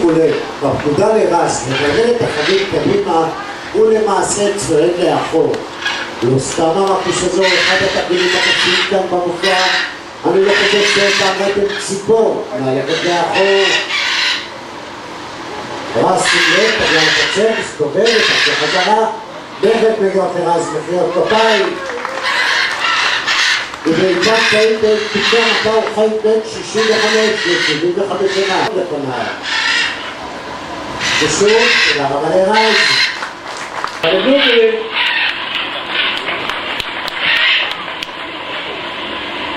שימו לב, בפקודה לרס, לגלגל את החבית קדימה, הוא למעשה צועד לאחור. לא סתם המקיש הזו, אחד התרגילים הקשים כאן במופע, אני לא חושב שאתה ראיתם ציפור, ללכת לאחור. רס סמלת, תגיע לקצר, מסתובבת, תגיע חזרה, באמת מגיעות לרס מחיאות כפיים. ובעיקר קיים בין פתאום אתה הוא חי בין 65 ל-75 שנה לפניו. ושוב, תודה רבה לרייז.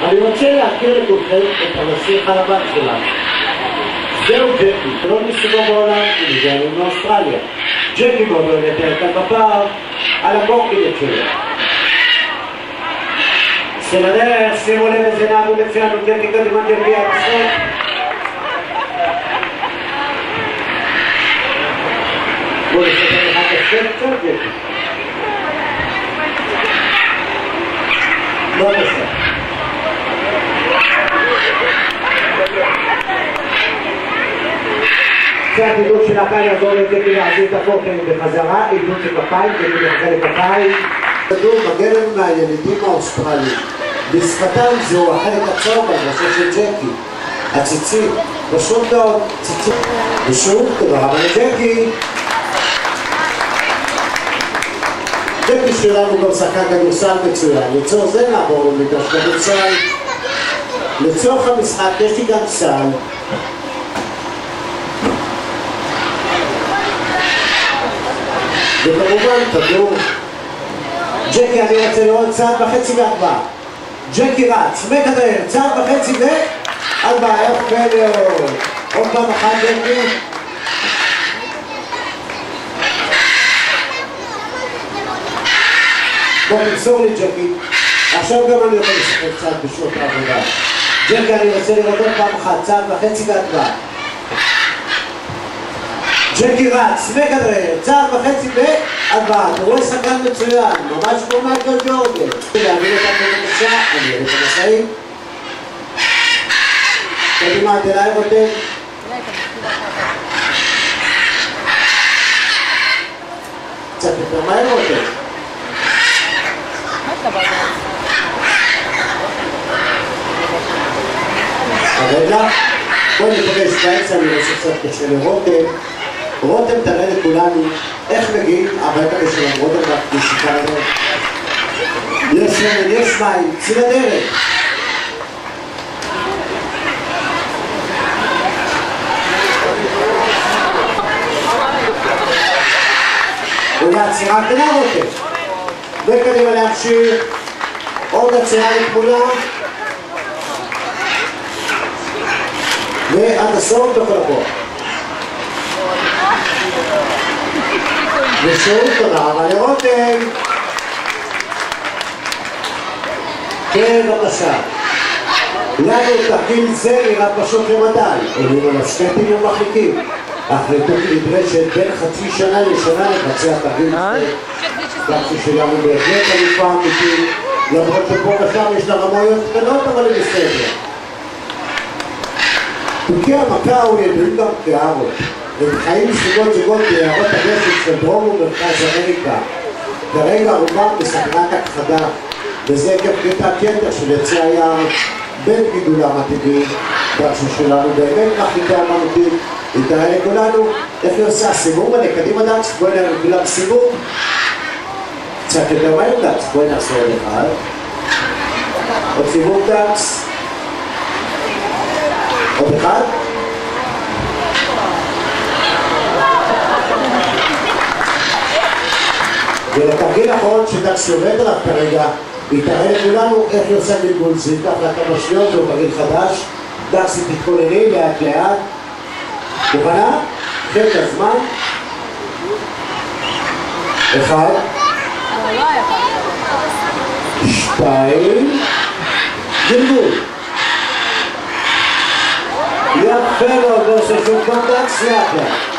אני רוצה להכיר לכולכם את הנסיך הלבן שלנו. זהו ג'קי, שלא מסוגו בעולם, ומגענו מאוסטרליה. ג'קי גודל יותר כאן בפער על הקורקינט שלו. סלדרך, שימו לב איזה נהג ומצוין, וג'קי קדימה ג'קי עצות. בואו נסתכל לך קצת קצת ג'קי. לא בסדר. שהגידול של הקיים יעזור לג'קי להחזיר את הקורקינט בחזרה, עידוד של כפיים, ג'קי יחזר לכפיים. כדור מגן לנו מהילידים האוסטרליים. בשפתם זהו החלק הצהוב בנושא של ג'קי. הציצית, פשוט מאוד, ציצית. ושוב, תודה רבה לג'קי. ג'קי שלנו גם שחקן כדורסל מצוין. לצורך זה נעבור למגרש כדורסל. לצורך המשחק יש לי גם סל. וכמובן כדור. ג'קי, אני רוצה לראות צעד וחצי והרבעה. ג'קי רץ, מקדר, צעד וחצי והרבעה, יפה מאוד. עוד פעם אחת ג'קי. בוא תמסור לי ג'קי. עכשיו גם אני יכול לשחק צעד בשעות העבודה. ג'קי, אני רוצה לראות עוד פעם אחת, צעד וחצי והרבעה. ג'קי רץ, מקדר, צעד וחצי והרבעה. אתה רואה שחקן מצוין, ממש כמו מייקל ג'ורדן. להבין אותם בבקשה, אני אראה את המסעים. קדימה, תלעי רותם. קצת יותר מהר רותם. הרגע, בואו נפגש באמצע, אני רוצה קצת קשה לרותם. רותם תראה לכולנו איך מגיעים הביתה בשלום. רותם בשיחה הזאת. יש שמן, יש מים, צאי לדרך. ולעצירה קטנה רותם. וקדימה להמשיך. עוד עצירה לכולם. ועד הסוף תוכל לבוא. ושוב, תודה רבה לרותם. כן, בבקשה. לנו תרגיל זה נראה פשוט למדי. עולים על הסקטים ומחליקים. ההחלטות נדרשת בין חצי שנה לשנה לבצע תרגיל זה. כך ששלנו בהחלט אלופה אמיתית. למרות שפה ושם יש לה רמאויות קטנות, אבל היא בסדר. חוקי המקאו ידועים גם כארות. הם חיים זוגות ביערות הנפש של דרום ומרכז אמריקה. כרגע רובם בסכנת הכחדה, וזה עקב קטע קטר של עצי היער בין גידולם הטבעי, כך ששלנו באמת מחליטה אמנותית. היא תראה לכולנו איך היא עושה סיבוב עלי, קדימה דקס, בואי נראה לכולם סיבוב. קצת יותר מהר דקס, בואי נעשה עוד אחד. עוד סיבוב דקס. עוד אחד. ולתרגיל האחרון שדקס עובד עליו כרגע, היא תראה לכולנו איך היא עושה גלגול. זה ייקח לה כמה שניות, זהו תרגיל חדש. דקס, תתכונני לאט לאט. מוכנה? קחי את הזמן. אחד. שתיים. גלגול. יפה מאוד, לא ששום קונטקט, לאט לאט.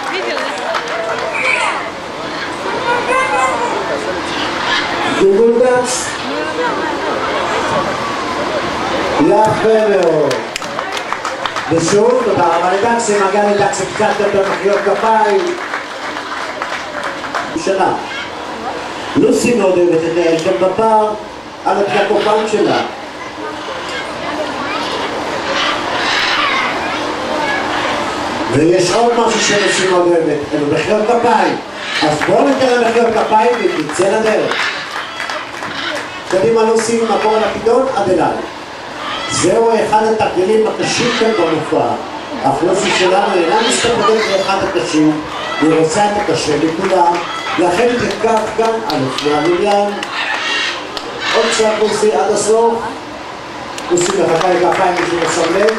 גלגול דקס. יפה מאוד. ושוב, תודה רבה לדקסי, מגיע לדקסי קצת יותר מחיאות כפיים. שנה. לוסי מאוד אוהבת את האלכם בפער על הקופן שלה. ויש עוד משהו שלוסי מאוד אוהבת, אלו מחיאות כפיים. אז בואו ניתן למחיאות כפיים ונצא לדרך. קדימה לוסי, מקום על הכידון, עד אליי. זהו אחד התרגילים הקשים כאן במופע. אך לוסי שלנו אינה מסתפקת באחד הקשים, היא רוצה את הקשה לכולם, לכן תתקף כאן על אופני המיליון. עוד קצת לוסי עד הסוף. לוסי מחכה לכפיים בשביל לשם לב.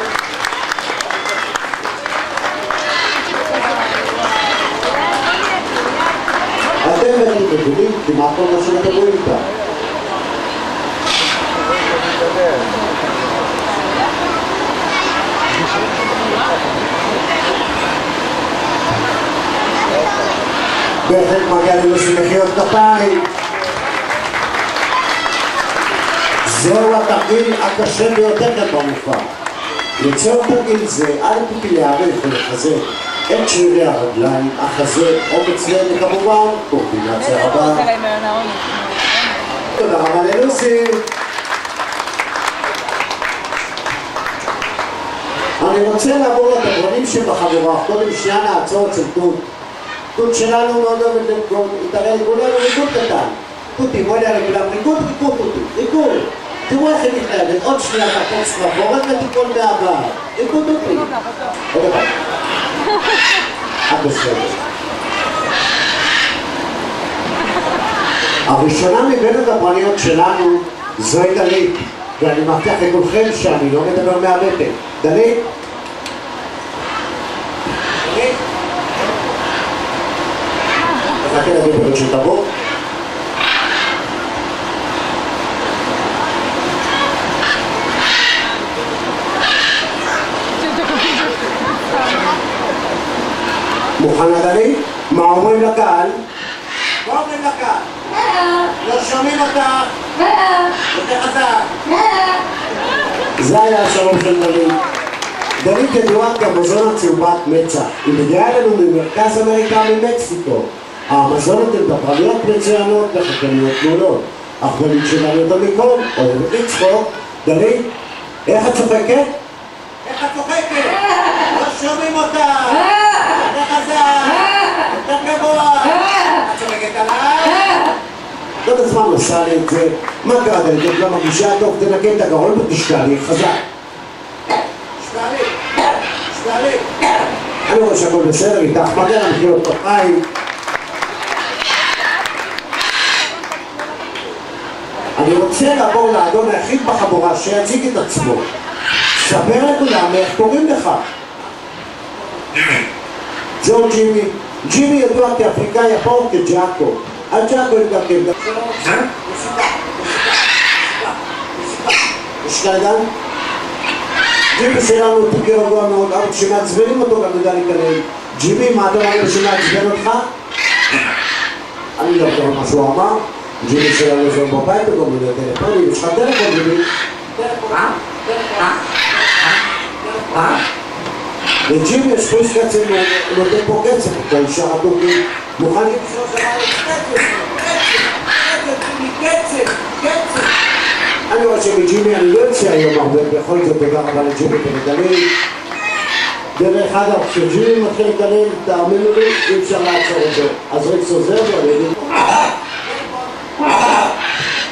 אתם ואני מבינים כמעט כל מה שמדברים איתה. בהחלט מגיע ללוסי מחיאות כפיים. זהו התרגיל הקשה ביותר כאן במופע. לצורך תרגיל זה, א' פי להעריך ולחזק את שרירי הרגליים, החזה, אומץ לב וכמובן קורדינציה רבה. תודה רבה ללוסי. אני רוצה לעבור לתברונים שבחבורה. קודם שנייה נעצור אצל תות. תות שלנו מאוד אוהבת לרקוד, היא תראה לכולנו ריקוד קטן. תותי, בואי נראה לכולם, ריקוד, תותי, ריקוד. תראו איך היא מתנהלת, עוד שנייה תקוץ לבורת ותיפול מהעבר. ריקוד תותי. עוד אחד. את בסדר. הראשונה מבין הדברניות שלנו זוהי דלית, ואני מבטיח לכולכם שאני לא מדבר מהבטן. דלית? דלית? נחכה להגיד ברגע שתבוא. מוכנה דלית? מה אומרים לקהל? מה אומרים לקהל? לא שומעים אותך! יותר חזק! זה היה השלום של דלית. דלית ידועה כמזון הצהובת מצח. היא מגיעה אלינו ממרכז אמריקה ממקסיקו. המזונות הן דברניות מצוינות וחקליות מעולות. אך דלית שלנו יותר מכל, אוהבת לצחוק. דלית, איך את צוחקת? איך את צוחקת? לא שומעים אותך! יותר חזק! יותר גבוה! את צוחקת עליי? עוד הזמן עושה לי את זה. מה קרה דלית? את לא מרגישה טוב? תנקה את הגרון ותשתעלי חזק. שתעלי! אני רואה שהכל בסדר איתך, מגיע למחיאות כפיים. אני רוצה לעבור לאדון היחיד בחבורה שיציג את עצמו. ספר לכולם איך קוראים לך. זהו ג'ימי. ג'ימי ידוע כאפריקאי יפור כג'אקו. הג'אקו ידוע כג'אקו. שתגן? ג'ימי שלנו תוקר רגוע מאוד, אבל כשמעצבנים אותו גם יודע להיכנן. ג'ימי, מה אתה אומר שמעצבן אותך? אני לא יודע מה שהוא אמר. ג'ימי שלנו יש לנו בבית וגם יודע טלפונים. יש לך טלפון ג'ימי? לג'ימי יש פריש קצב, נותן פה קצב, באישה הטורקית. מוכן לבשור שבא קצב. אני רואה שמג'ימי אני לא יוצא היום הרבה, בכל זאת תודה רבה לג'ימי כמדלים. דרך אגב, כשג'ימי מתחיל לקלל, תאמינו לי, אי אפשר לעצור אותו. אז רקס עוזר ואני אגיד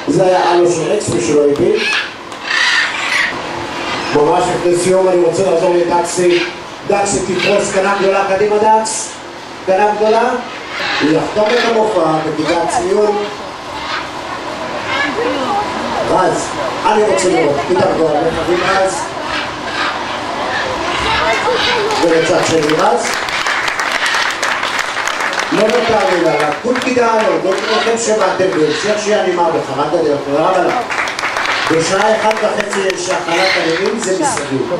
זה היה אלו של רקס ושלא הבין. ממש לפני סיום אני רוצה לעזור לדקסי. דקסי תפרוס קנה גדולה, קדימה דקס. קנה גדולה. היא יחתום את המופע ותיגע ציון. רז, אני רוצה לראות, תתארגו על מחבים רז ולצד שני רז לא נותר לי לה, כול כדאי לו, לא תראיכם שבאתם בהמשך שהיא אנימה בחמת הדרך, רב עליו בשעה 1:30 שהחלת הנעים זה מסביב